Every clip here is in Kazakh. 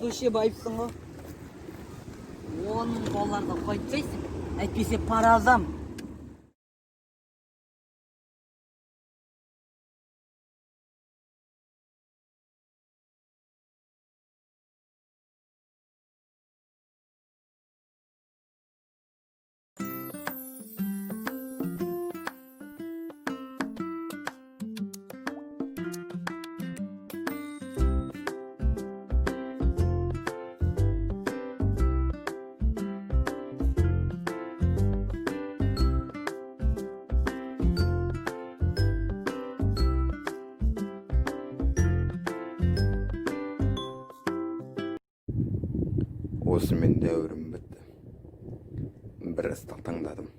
вообще байыпсың ғой. 10 долларды қойтсайсың, әйтпесе пара алсам. Осымен дәуірім бітті. Бір ыстық таңдадым.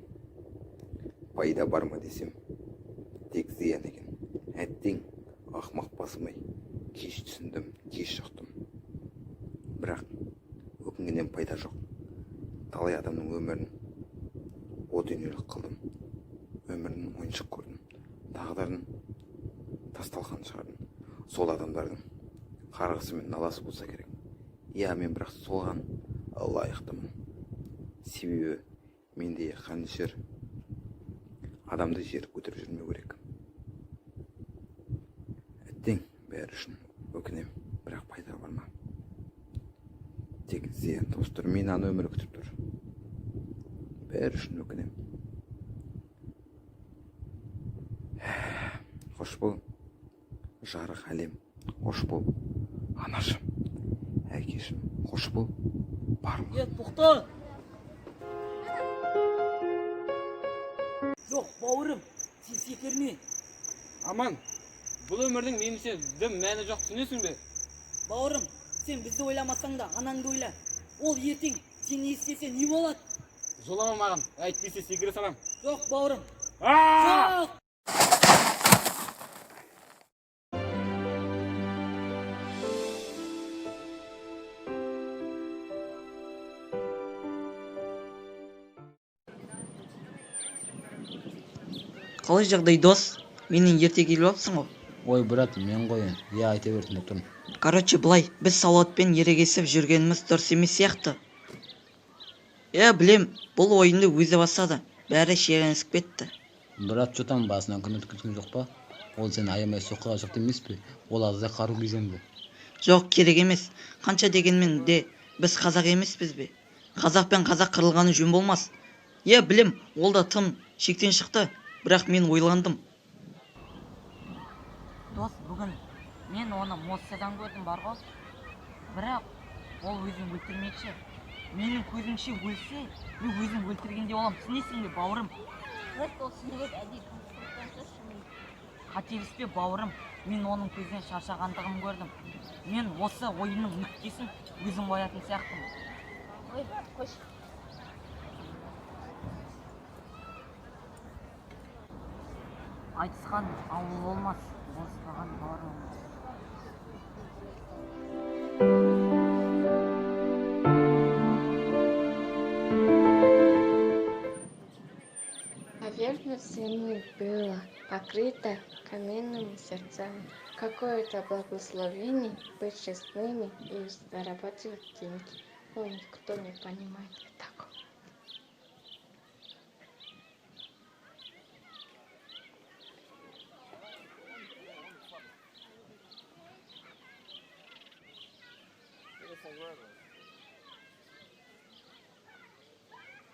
Пайда бар ма десем, тек зиян екен. Әттең, ақмақ басымай. Кеш түсіндім, кеш шықтым. Бірақ өкінгеннен пайда жоқ. Талай адамның өмірін о дүниелік қылдым. Өмірін ойыншық көрдім. Тағдырын тасталқан шығардым. Сол адамдардың қарғысы мен наласы болса керек. Иә, мен бірақ соған лайықтымын. Себебі менде қанішер адамды жер көтеріп жүрмеу керек. Әттең, бәрі үшін өкінем, бірақ пайда бар ма? Тек зиян тостыр, мен аны өмір күтіп тұр. Бәрі үшін өкінем. Қош бол, жарық әлем, қош бол, анашым. Әкешім, қош бол, барлық. Тоқта! Жоқ, бауырым, сен секірме. Аман, бұл өмірдің меніңше дым мәні жоқ, түсінесің бе? Бауырым, сен бізді ойламасаң да анаңды ойла. Ол ертең сен не істесе не болады? Жолама маған, әйтпесе секіре салам. Жоқ, бауырым. Жоқ! Қалай жағдай, дос? Менен ерте келіп алыпсың ғой. Ой, брат, мен қойын. Я айта бердім, тұрмын. Короче, былай, біз Салауатпен ерегесіп жүргеніміз дұрыс емес сияқты. Білем, бұл ойынды өзі бастады. Бәрі шиеленісіп кетті. Брат, жұтам басынан күн өткізген жоқ па? Ол сені аямай соққыға жықты емес пе? Ол аздай қару киген бе? Жоқ, керек емес. Қанша дегенмен де біз қазақ емеспіз бе? Қазақ пен қазақ қырылғаны жөн болмас. Білем, ол да тым шектен шықты. Бірақ мен ойландым. Дос, бүгін мен оны Моссадан көрдім бар ғой. Бірақ ол өзін өлтірмекші. Менің көзімше өлсе, мен өзім өлтіргенде олам. Түсінесің бе, бауырым? Қателеспе, бауырым. Мен оның көзінен шаршағандығын көрдім. Мен осы ойынның нүктесін өзім қоятын сияқтымын. Ой, қош. Айтысқан ауыл болмас, болыспаған бауыр болмас. Поверхность земли была покрыта каменными сердцами. Какое-то благословение быть честными и зарабатывать деньги. Ой, никто не понимает так.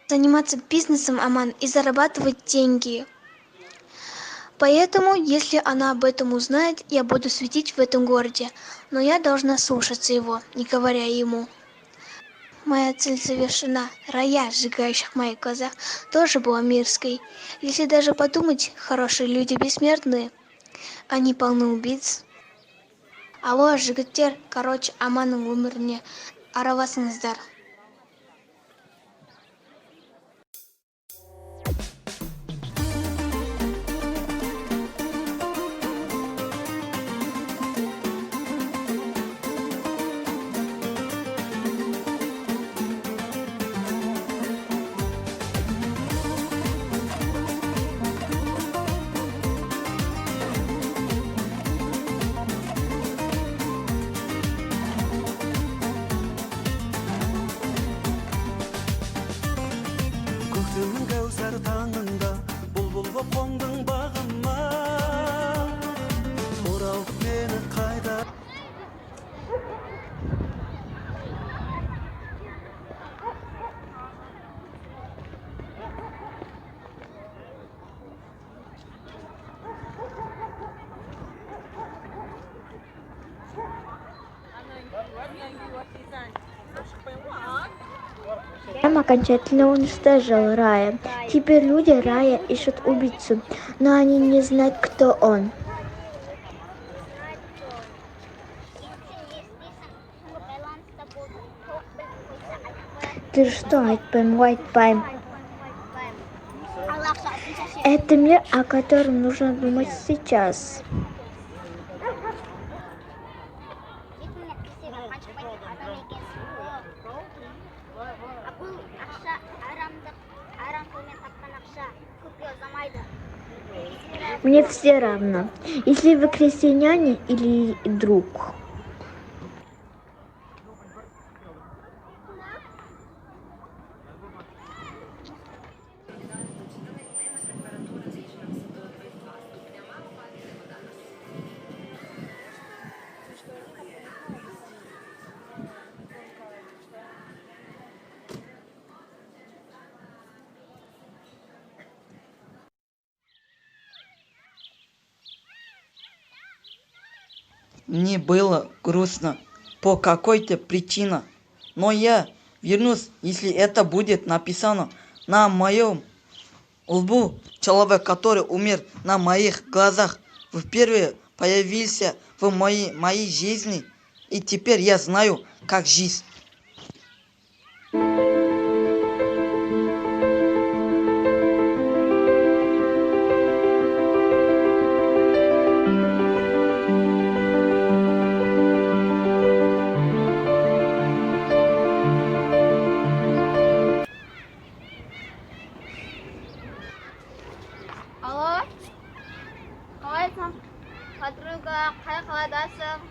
Заниматься бизнесом, Аман, и зарабатывать деньги. Поэтому, если она об этом узнает, я буду светить в этом городе. Но я должна слушаться его, не говоря ему. Моя цель совершена. Рая, сжигающих в моих глазах, тоже была мирской. Если даже подумать, хорошие люди бессмертные. Они полны убийц. Алло, жігіттер, короче, Аманның өміріне араласыңыздар. әр таңыңда бұлбұл боп қондың бағыма, оралып мені қайта. Прям окончательно уничтожил Рая. Теперь люди Рая ищут убийцу, но они не знают, кто он. Ты что, айтпайым? Это мир, о котором нужно думать сейчас. Мне все равно, если вы крестьяне или друг. Мне было грустно по какой-то причине, но я вернусь, если это будет написано на моем лбу. Человек, который умер на моих глазах, впервые появился в моей жизни, и теперь я знаю, как жить. Алло, қалайсың? Подруга, қай қаладасың?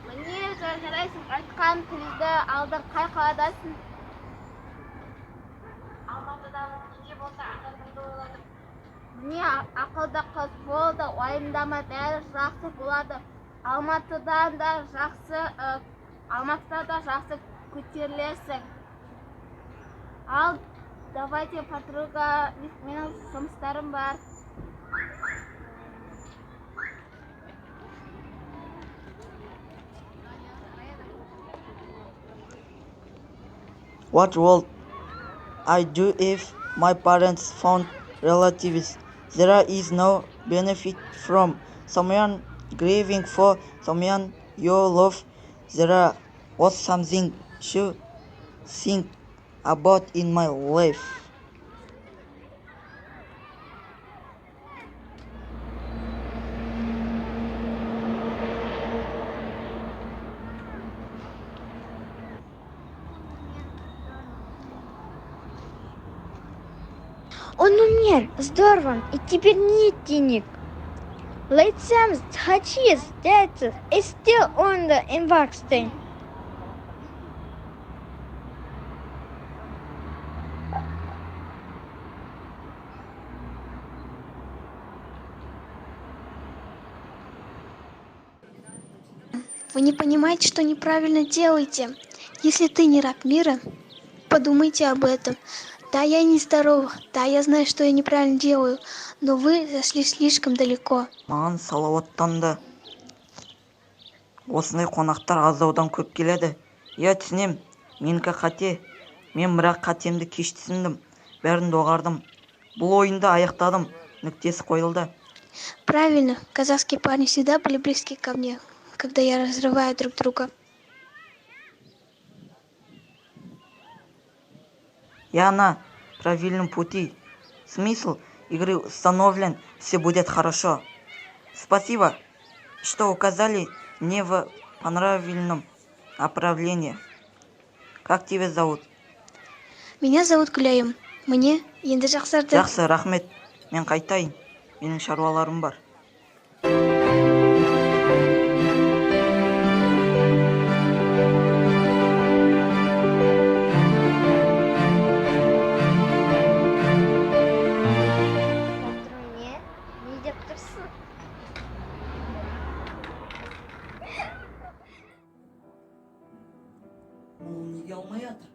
Міне жарайсың, айтқан күнді алдыр, қай қаладасың? Алматыдамын, неде болса ақылды ойладым. Міне ақылды қыз болды, уайымдама, бәрі жақсы болады. Алматыда да жақсы көтерілесің. Ал, давайте, подруга, менің жұмыстарым бар. What would I do if my parents found relatives? There is no benefit from someone grieving for someone you love. There was something to think about in my life. Он умер, здорово, и теперь нет денег. Лицем Hachis, that is still on the Embarkstein. Вы не понимаете, что неправильно делаете. Если ты не раб мира, подумайте об этом. Да, я не здорова, да, я знаю, что я неправильно делаю, но вы зашли слишком далеко. Маған салауаттанды. Осындай қонақтар аздаудан көп келеді. Я түсінем, менікі қате. Мен бірақ қатемді кеш түсіндім. Бәрін доғардым. Бұл ойынды аяқтадым. Нүктесі қойылды. Правильно, казахские парни всегда были близки ко мне, когда я разрываю друг друга. Я на правильном пути. Смысл игры установлен, все будет хорошо. Спасибо, что указали мне в правильном направлении. Как тебя зовут? Меня зовут Гүлайым. Мне енді жақсарды. Жақсы, рахмет. Мен қайтайын. Менің шаруаларым бар. ол неге алмай жатыр?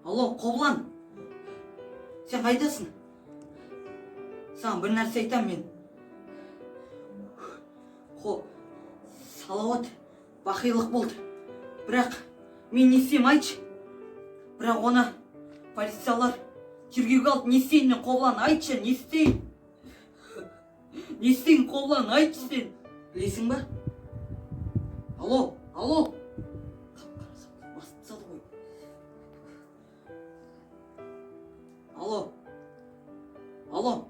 Алло, Қоблан, сен қайдасың? Саған бір нәрсе айтам мен. Салауат бақилық болды. Бірақ мен не істеймін айтшы? Бірақ оны полициялар тергеуге алды. Не істейін мен, Қоблан, айтшы, не істейін? Не істейін, Қоблан, айтшы сен. Білесің ба? Алло, алло. Бастады ғой. Алло. Алло.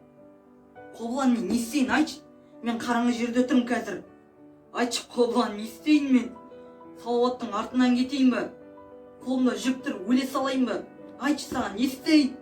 Қоблан, мен не істейін, айтшы? Мен қараңғы жерде тұрмын қазір. Айтшы, Қоблан, не істейін мен? Салауаттың артынан кетейін ба? Қолымда жүк тұр, өле салайын ба? Айтшы, саған не істейін?